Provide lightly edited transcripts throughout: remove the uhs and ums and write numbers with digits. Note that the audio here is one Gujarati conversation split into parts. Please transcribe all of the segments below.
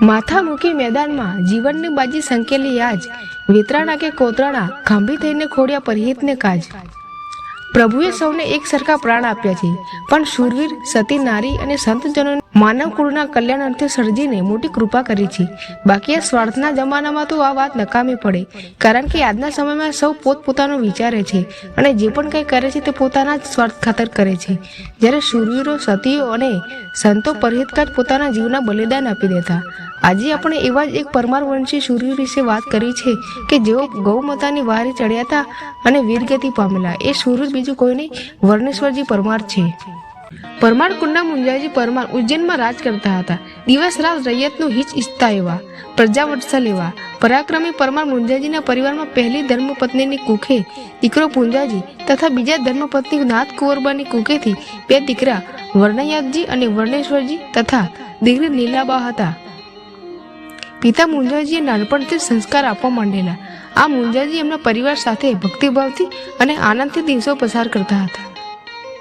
માથા મૂકી મેદાનમાં જીવનની બાજી સંકેલી આજ, વેતરાણા કે કોતરાણા ખાંભી થઈને ખોડ્યા પરહિતને કાજ। પ્રભુએ સૌને એક સરખા પ્રાણ આપ્યા છે, પણ શૂરવીર, સતી નારી અને સંતજનો માનવ કુળના કલ્યાણ અર્થે સર્જીને મોટી કૃપા કરી છે। બાકી આ સ્વાર્થના જમાનામાં તો આ વાત નકામી પડે, કારણ કે આજના સમયમાં સૌ પોતપોતાનું વિચારે છે અને જે પણ કંઈ કરે છે તે પોતાના જ સ્વાર્થ ખાતર કરે છે, જ્યારે શૂરવીરો, સતીઓ અને સંતો પરહિતકાજ પોતાના જીવના બલિદાન આપી દેતા। આજે આપણે એવા જ એક પરમાર વંશી શૂરવીર વિશે વાત કરી છે કે જેઓ ગૌમાતાની વારે ચડ્યા હતા અને વીરગતિ પામેલા। એ શૂરવીર બીજું કોઈ નહીં, વર્ણેશ્વરજી પરમાર છે। પરમાર કુળના મુંજાજી પરમાર ઉજ્જૈનમાં રાજ કરતા હતા। દિવસ રાત રૈયતનું હિત ઈચ્છતા એવા, પ્રજાવત્સલ એવા પરાક્રમી પરમાર મુંજાજીના પરિવારમાં પહેલી ધર્મપત્નીની કુખે દીકરો પુંજાજી તથા બીજા ધર્મપત્ની નાથ કુંવરબાની કુખેથી બે દીકરા વર્ણયાતજી અને વર્ણેશ્વરજી તથા દીકરી નીલાબા હતા। પિતા મુંજાજીએ નાનપણથી સંસ્કાર આપવા માંડેલા। આ મુંજાજી એમના પરિવાર સાથે ભક્તિભાવથી અને આનંદથી દિવસો પસાર કરતા હતા।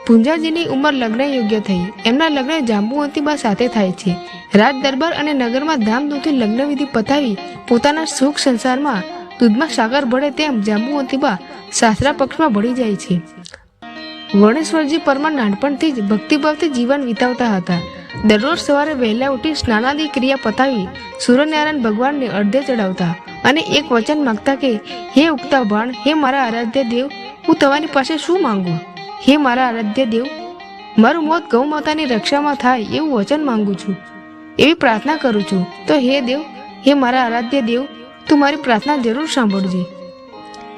પુંજાજીની ઉંમર લગ્ન યોગ્ય થઈ। એમના લગ્ન જાંબુવંતીબા સાથે થાય છે। રાજ દરબાર અને નગરમાં ધામધૂમથી લગ્નવિધિ પતાવી પોતાના સુખ સંસારમાં દૂધમાં સાકર ભળે તેમ જાંબુવંતીબા સાસરા પક્ષમાં ભળી જાય છે। વર્ણેશ્વરજી પરમાર નાનપણથી જ ભક્તિભાવથી જીવન વિતાવતા હતા। દરરોજ સવારે વહેલા ઉઠી સ્નાનાદિ ક્રિયા પતાવી સૂર્યનારાયણ ભગવાનને અર્ધ્ય ચડાવતા અને એક વચન માંગતા કે હે ઉગતા ભાણ, હે મારા આરાધ્ય દેવ, હું તમારી પાસે શું માંગુ? હે મારા આરાધ્ય દેવ, મારું મોત ગૌ માતાની રક્ષામાં થાય એવું વચન માંગુ છું, એવી પ્રાર્થના કરું છું। તો હે દેવ, હે મારા આરાધ્ય દેવ, તું મારી પ્રાર્થના જરૂર સાંભળજે।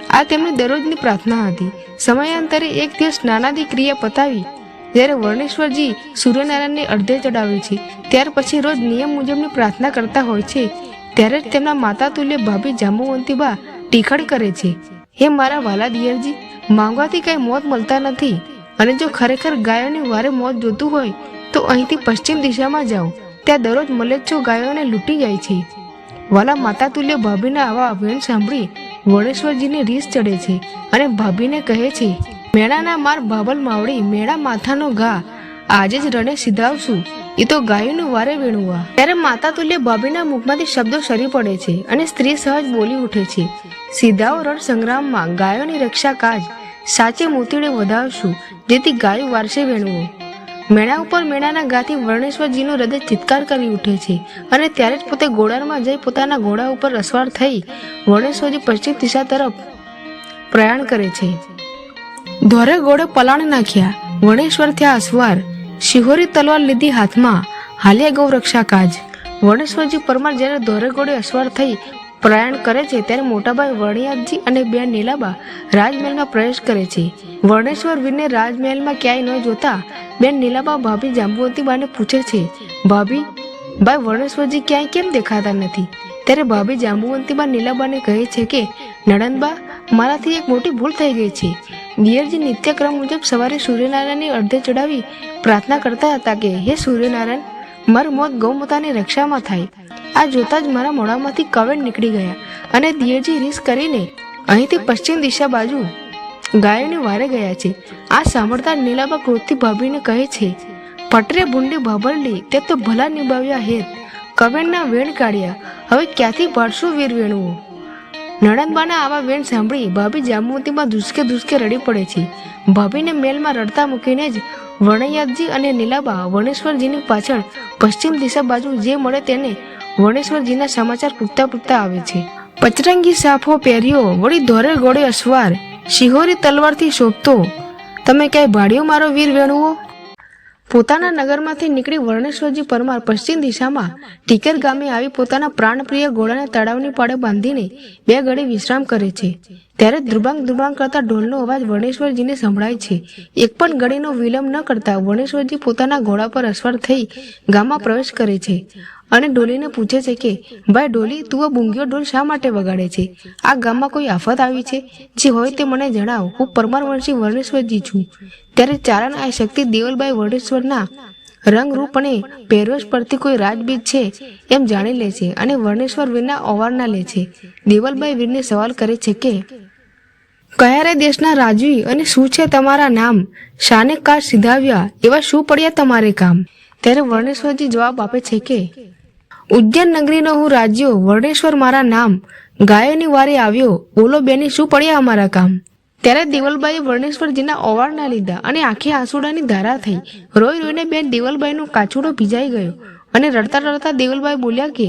આ તેમની દરરોજની પ્રાર્થના હતી। સમયાંતરે એક દિવસ સ્નાનાદિ ક્રિયા પતાવી જ્યારે વર્ણેશ્વરજી સૂર્યનારાયણને અર્ધ્ય ચડાવે છે, ત્યાર પછી રોજ નિયમ મુજબની પ્રાર્થના કરતા હોય છે, ત્યારે જ તેમના માતા તુલ્ય ભાભી જાંબુવંતીબા ટીખળ કરે છે, હે મારા વાલા દિયરજી, માંગવાથી કંઈ મોત મળતા નથી, અને જો ખરેખર ગાયોની વારે મોત જોતું હોય તો અહીંથી પશ્ચિમ દિશામાં જાઓ, ત્યાં દરરોજ મલેચ્છો ગાયોને લૂંટી જાય છે। વાલા માતા તુલ્ય ભાભીના આવા વેણ સાંભળી વર્ણેશ્વરજીને રીસ ચડે છે અને ભાભીને કહે છે, મેળાના માર ભાભલ માવડી, મેળા માથાનો ઘા, આજે જ રણે સીધાવશું, એ તો ગાયોનું વારે વેણુવા। ત્યારે માતા તુલ્ય ભાભીના મુખમાંથી શબ્દો સરી પડે છે અને સ્ત્રી સહજ બોલી ઉઠે છે, સીધાઓ રણ સંગ્રામમાં ગાયોની રક્ષા કાજ, સાચે મોતીડે વધાવશું, જેથી ગાયો વારસે વેણવો। મેળા ઉપર મેળાના ગાથી વર્ણેશ્વરજીનું હૃદય ચિત્કાર કરી ઉઠે છે અને ત્યારે જ પોતે ઘોડામાં જઈ પોતાના ઘોડા ઉપર અસવાર થઈ વર્ણેશ્વરજી પશ્ચિમ દિશા તરફ પ્રયાણ કરે છે। ધોરે ઘોડે પલાણ નાખ્યા, વર્ણેશ્વર થયા અસવાર, શિહોરી તલવાર લીધી હાથમાં, હાલ્યા ગૌ રક્ષા કાજ। વર્ણેશ્વરજી પરમાર જ્યારે ધોરે ઘોડે અસવાર થઈ પ્રયાણ કરે છે ત્યારે મોટાભાઈ વર્ણયાતજી અને બેન નીલાબા રાજમહેલમાં પ્રવેશ કરે છે। વર્ણેશ્વર વીરને રાજમહેલમાં ક્યાંય ન જોતા બેન નીલાબા ભાભી જાંબુવંતીબાને પૂછે છે, ભાભી, ભાઈ વર્ણેશ્વરજી ક્યાંય કેમ દેખાતા નથી? ત્યારે ભાભી જાંબુવંતીબા નીલાબાને કહે છે કે નણંદબા, મારાથી એક મોટી ભૂલ થઈ ગઈ છે। દિયરજી નિત્યક્રમ મુજબ સવારે સૂર્યનારાયણની અર્ધ્ય ચડાવી પ્રાર્થના કરતા હતા કે હે સૂર્યનારાયણ, મારું મોત ગૌમાતાની રક્ષામાં થાય। આ જોતા જ મારા મોઢામાંથી કવેણ નીકળી ગયા અને દિયરજી રીસ કરીને અહીંથી પશ્ચિમ દિશા બાજુ ગાયોની વારે ગયા છે। આ સાંભળતા નીલાબા ક્રોધથી ભાભીને કહે છે, પટરે ભૂંડી ભાભરલી, તે તો ભલા નિભાવ્યા હેત, કવેણના વેણ કાઢ્યા, હવે ક્યાંથી ભાળશું વીર વેણવું? નણંદબાના આવા વેણ સાંભળી ભાભી જાંબુવંતીમાં ધ્રુસકે ધ્રુસકે રડી પડે છે। ભાભીને મેલમાં રડતા મૂકીને જ વર્ણયાતજી અને નીલાબા વર્ણેશ્વરજીની પાછળ પશ્ચિમ દિશા બાજુ જે મળે તેને વર્ણેશ્વરજીના સમાચાર પૂછતા પૂછતા આવે છે। પચરંગી સાફો પહેર્યો, વળી ધોરે ઘોડે અસવાર, શિહોરી તલવારથી શોભતો, તમે ક્યાંય ભાડ્યો મારો વીર વેણુઓ? પોતાના નગરમાંથી નીકળી વર્ણેશ્વરજી પરમાર પશ્ચિમ દિશામાં ટીકર ગામે આવી પોતાના પ્રાણપ્રિય ઘોડાને તળાવની પાળે બાંધીને બે ઘડી વિશ્રામ કરે છે। ત્યારે ધ્રુબાંગ ધ્રુબાંગ કરતા ઢોલનો અવાજ વર્ણેશ્વરજીને સંભળાય છે। એક પણ ઘડીનો વિલંબ ન કરતા વર્ણેશ્વરજી પોતાના ઘોડા પર અસવાર થઈ ગામમાં પ્રવેશ કરે છે અને ઢોલીને પૂછે છે કે ભાઈ ઢોલી, તું આ બુંગીઓ ઢોલ શા માટે વગાડે છે? આ ગામમાં કોઈ આફત આવી છે? જે હોય તે મને જણાવ, હું પરમાર વંશી વર્ણેશ્વરજી છું। ત્યારે ચારણ આ શક્તિ દેવલબાઈ વર્ણેશ્વરના રંગરૂપ અને પહેરવેશ પરથી કોઈ રાજબીજ છે એમ જાણી લે છે અને વર્ણેશ્વર વીરના ઓવારના લે છે। દેવલબાઈ વીરને સવાલ કરે છે કે કયા રે દેશના રાજવી અને શું છે તમારા નામ? શાને કાજ સિધાવ્યા, એવા શું પડ્યા તમારે કામ? ત્યારે વર્ણેશ્વરજી જવાબ આપે છે કે ઉજ્જૈન નગરીનો હું રાજ્યો, વર્ણેશ્વર મારા નામ, ગાયોની વારે આવ્યો, બોલો બેની શું પડ્યા અમારા કામ. ત્યારે દેવલબાઈએ વર્ણેશ્વરજીના ઓવાળના લીધા અને આંખે આંસુડાની ધારા થઈ. રોઈ રોઈને બેન દેવલબાઈનો કાચુડો ભીજાઈ ગયો અને રડતા રડતા દેવલબાઈ બોલ્યા કે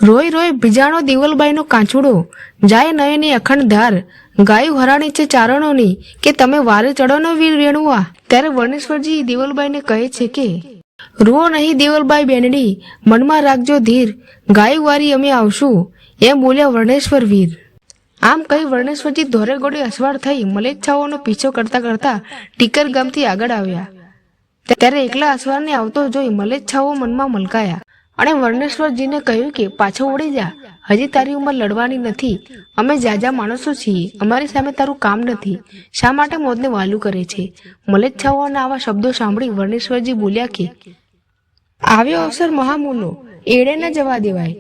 રોઈ રોઈ ભીજાણો દેવલબાઈનો કાચુડો, જાય નયની અખંડ ધાર, ગાયું હરાણી છે ચારણોની, કે તમે વારે ચડો ન વીર વેણુઆ. ત્યારે વર્ણેશ્વરજી દેવલબાઈને કહે છે કે રૂઓ નહીં દેવલબાઈ બેનડી, મનમાં રાખજો ધીર, ગાયું વારી અમે આવશું, એમ બોલ્યા વર્ણેશ્વર વીર. આમ કહી વર્ણેશ્વરજી ધોરે ગોળે અસવાર થઈ મલેચ્છાઓનો પીછો કરતા કરતા ટીકર ગામથી આગળ આવ્યા. ત્યારે એકલા અસવારને આવતો જોઈ મલેચ્છાઓ મનમાં મલકાયા અને વર્ણેશ્વરજીને કહ્યું કે પાછો વળી જા, હજી તારી ઉંમર લડવાની નથી, અમે જાજા માણસો છીએ, અમારી સામે તારું કામ નથી, શા માટે મોતને વાલું કરે છે. મલેચ્છાઓના આવા શબ્દો સાંભળી વર્ણેશ્વરજી બોલ્યા કે આવ્યો અવસર મહામૂલો, એડે ન જવા દેવાય,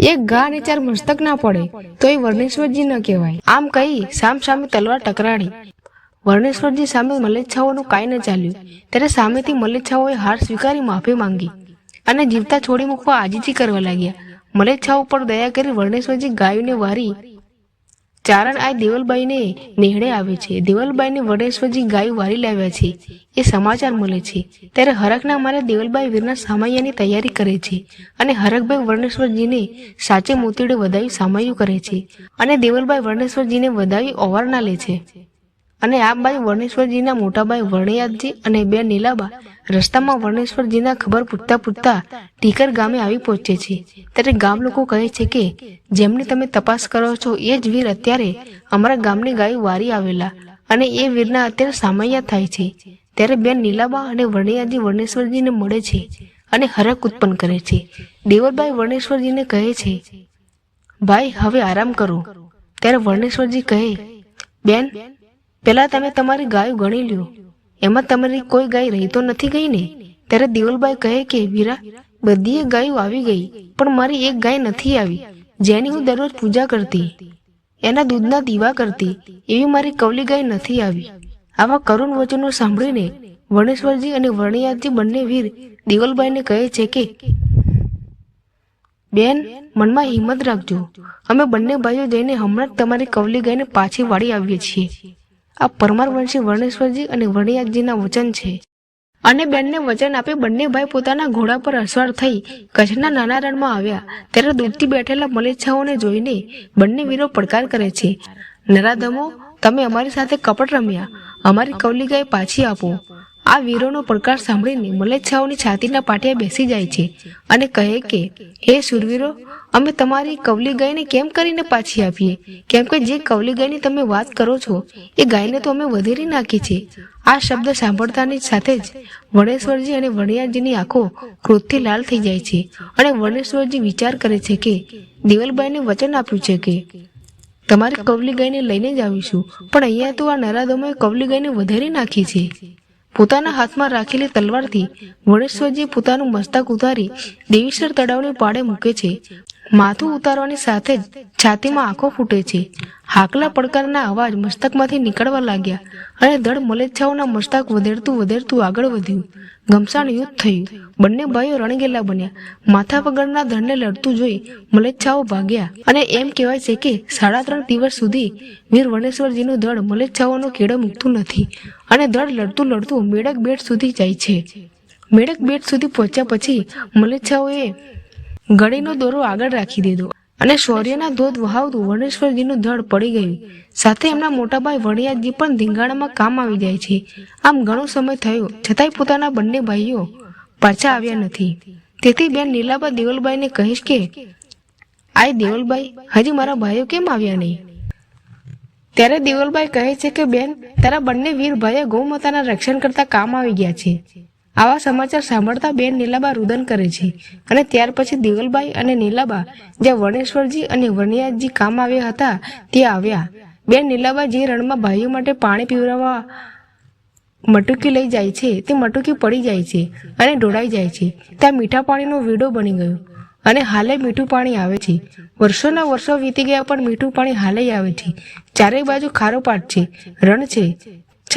એક ઘા અને 4 મસ્તક ના પડે તો એ વર્ણેશ્વરજી ન કહેવાય. આમ કહી સામ સામે તલવાર ટકરાડી. વર્ણેશ્વરજી સામે મલેચ્છાઓનું કાંઈ ન ચાલ્યું. ત્યારે સામેથી મલેચ્છાઓએ હાર સ્વીકારી માફી માંગી અને જીવતા છોડી મૂકવા આજીજી કરવા લાગ્યા. મલેચ્છાઓ પર દયા કરી વર્ણેશ્વરજી ગાયોને વારી ચારણ આ દેવલબાઈને નેહડે આવે છે. દેવલબાઈને વર્ણેશ્વરજી ગાયું વારી લાવ્યા છે એ સમાચાર મળે છે. ત્યારે હરખના મારે દેવલબાઈ વીરના સામૈયાની તૈયારી કરે છે અને હરખભાઈ વર્ણેશ્વરજીને સાચે મોતીડે વધાવી સામૈયું કરે છે અને દેવલબાઈ વર્ણેશ્વરજીને વધાવી ઓવારના લે છે. અને આ બાજુ વર્ણેશ્વરજીના મોટાભાઈ વર્ણયાદજી અને બે નીલાબા રસ્તામાં વર્ણેશ્વરજીના ખબર પૂછતા પૂછતા ટીકર ગામે આવી પહોંચે છે. ત્યારે ગામ લોકો કહે છે કે જેમની તમે તપાસ કરો છો એ જ વીર અત્યારે અમારા ગામની ગાય વારી આવેલા અને એ વીરના અત્યારે સામૈયા થાય છે. ત્યારે બેન નીલાબા અને વર્ણયાદજી વર્ણેશ્વરજીને મળે છે અને હરખ ઉત્પન્ન કરે છે. દેવલબાઈ વર્ણેશ્વરજીને કહે છે ભાઈ હવે આરામ કરો. ત્યારે વર્ણેશ્વરજી કહે બેન પેલા તમે તમારી ગાયો ગણી લ્યો, એમાં તમારી કોઈ ગાય રહી તો નથી ગઈ ને. ત્યારે દેવલબાઈ કહે કે વીરા બધી ગાયો આવી ગઈ પણ મારી એક ગાય નથી આવી, જેની હું દરરોજ પૂજા કરતી, એના દૂધના દીવા કરતી, એવી મારી કવલી ગાય નથી આવી. આવા કરુણ વચનો સાંભળીને વર્ણેશ્વરજી અને વર્ણયાદજી બંને વીર દેવલબાઈને કહે છે કે બેન મનમાં હિંમત રાખજો, અમે બંને ભાઈઓ જઈને હમણાં જ તમારી કવલી ગાયને પાછી વાળી આવીએ છીએ. આ પરમારવંશી વર્ણેશ્વરજી અને વર્ણયાદજીના વચન છે. અને બેનને વચન આપી બંને ભાઈ પોતાના ઘોડા પર અસવાર થઈ કચ્છના નાના રણમાં આવ્યા. ત્યારે દૂરથી બેઠેલા મલેચ્છાઓને જોઈને બંને વીરો પડકાર કરે છે નરાધમો, તમે અમારી સાથે કપટ રમ્યા, અમારી કવલી ગાય પાછી આપો. આ વીરોનો પડકાર સાંભળીને મલેચ્છાઓની છાતીના પાટિયા બેસી જાય છે અને કહે કે હે શૂરવીરો, અમે તમારી કવલી ગાયને કેમ કરીને પાછી આપીએ, કેમ કે જે કવલી ગાયની તમે વાત કરો છો એ ગાયને તો અમે વધેરી નાખી છે. આ શબ્દ સાંભળતાની સાથે જ વર્ણેશ્વરજી અને વર્ણયાદજીની આંખો ક્રોધથી લાલ થઈ જાય છે અને વર્ણેશ્વરજી વિચાર કરે છે કે દેવલબાઈને વચન આપ્યું છે કે તમારી કવલી ગાયને લઈને જ આવીશું, પણ અહીંયા તો આ નરાધમોએ કવલી ગાયને વધેરી નાખી છે. પોતાના હાથમાં રાખેલી તલવારથી વર્ણેશ્વરજી પોતાનું મસ્તક ઉતારી દેવીસર તળાવની પાળે મૂકે છે. માથું ઉતારવાની સાથે જ છાતીમાં આંખો ફૂટે છે. હાકલા પડકારના અવાજ મસ્તકમાંથી નીકળવા લાગ્યા અને ધડ મલેચ્છાઓના મસ્તક વધેરતું આગળ વધ્યું. ઘમસાણ યુદ્ધ થયું. બંને ભાઈઓ રણગેલા બન્યા. માથા વગરના ધડને લડતું જોઈ મલેચ્છાઓ ભાગ્યા અને એમ કહેવાય છે કે 3.5 દિવસ સુધી વીર વર્ણેશ્વરજીનું ધડ મલેચ્છાઓનો કેડો મૂકતું નથી અને ધડ લડતું લડતું મેડક બેટ સુધી જાય છે. મેડક બેટ સુધી પહોંચ્યા પછી મલેચ્છાઓએ ગળીનો દોરો આગળ રાખી દીધો અને શૌર્યના ધોધ વહાવતું વર્ણેશ્વરજીનું ધડ પડી ગયું. સાથે એમના મોટાભાઈ વર્ણયાદજી પણ ધીંગાણામાં કામ આવી જાય છે. આમ ઘણો સમય થયો છતાંય પોતાના બંને ભાઈઓ પાછા આવ્યા નથી. તેથી બેન નીલાબા દેવલબાઈને કહીશ કે આય દેવલબાઈ, હજી મારા ભાઈઓ કેમ આવ્યા નહીં? ત્યારે દેવલબાઈ કહે છે કે બેન તારા બંને વીર ભાઈઓ ગૌમાતાના રક્ષણ કરતા કામ આવી ગયા છે. આવા સમાચાર સાંભળતા બેન નીલાબા રુદન કરે છે અને ત્યાર પછી દેવલબાઈ અને નીલાબા જ્યાં વર્ણેશ્વરજી અને વર્ણયાદજી કામ આવ્યા હતા ત્યાં આવ્યા. બેન નીલાબા જે રણમાં ભાઈઓ માટે પાણી પીવડાવવા મટુકી લઈ જાય છે તે મટુકી પડી જાય છે અને ઢોળાઈ જાય છે. ત્યાં મીઠા પાણીનો વીડો બની ગયો અને હાલે મીઠું પાણી આવે છે. વર્ષોના વર્ષો વીતી ગયા પણ મીઠું પાણી હાલે આવે છે. ચારેય બાજુ ખારો પાટ છે, રણ છે,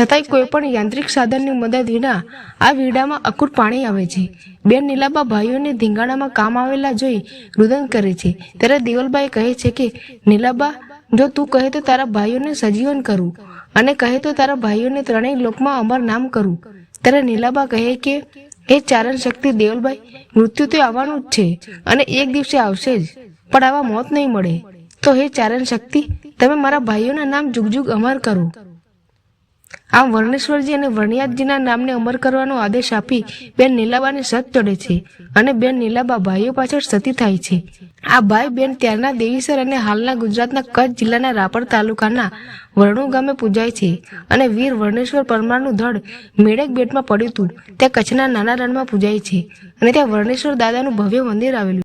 છતાંય કોઈ પણ યાંત્રિક સાધનની મદદ વિના આ વીડામાં અકૂટ પાણી આવે છે. બેન નીલાબા ભાઈઓને ધીંગાણામાં કામ આવેલા જોઈ રુદન કરે છે. ત્યારે દેવલબાઈ કહે છે કે નીલાબા, જો તું કહે તો તારા ભાઈઓને સજીવન કરું અને કહે તો તારા ભાઈઓને ત્રણેય લોકમાં અમર નામ કરું. ત્યારે નીલાબા કહે કે હે ચારણ શક્તિ દેવલબાઈ, મૃત્યુ તો આવવાનું જ છે અને એક દિવસે આવશે જ, પણ આવા મોત નહીં મળે. તો હે ચારણ શક્તિ, તમે મારા ભાઈઓના નામ જુગ જુગ અમર કરો. આમ વર્ણેશ્વરજી અને વર્ણિયાતજીના નામને અમર કરવાનો આદેશ આપી બેન નીલાબાને સત ચડે છે અને બેન નીલાબા ભાઈઓ પાછળ સતી થાય છે. આ ભાઈ બેન ત્યારના દેવીસર અને હાલના ગુજરાતના કચ્છ જિલ્લાના રાપર તાલુકાના વરણુ ગામે પૂજાય છે અને વીર વર્ણેશ્વર પરમારનું ધડ મેળક બેટમાં પડ્યું હતું ત્યાં કચ્છના નાના રણમાં પૂજાય છે અને ત્યાં વર્ણેશ્વર દાદાનું ભવ્ય મંદિર આવેલું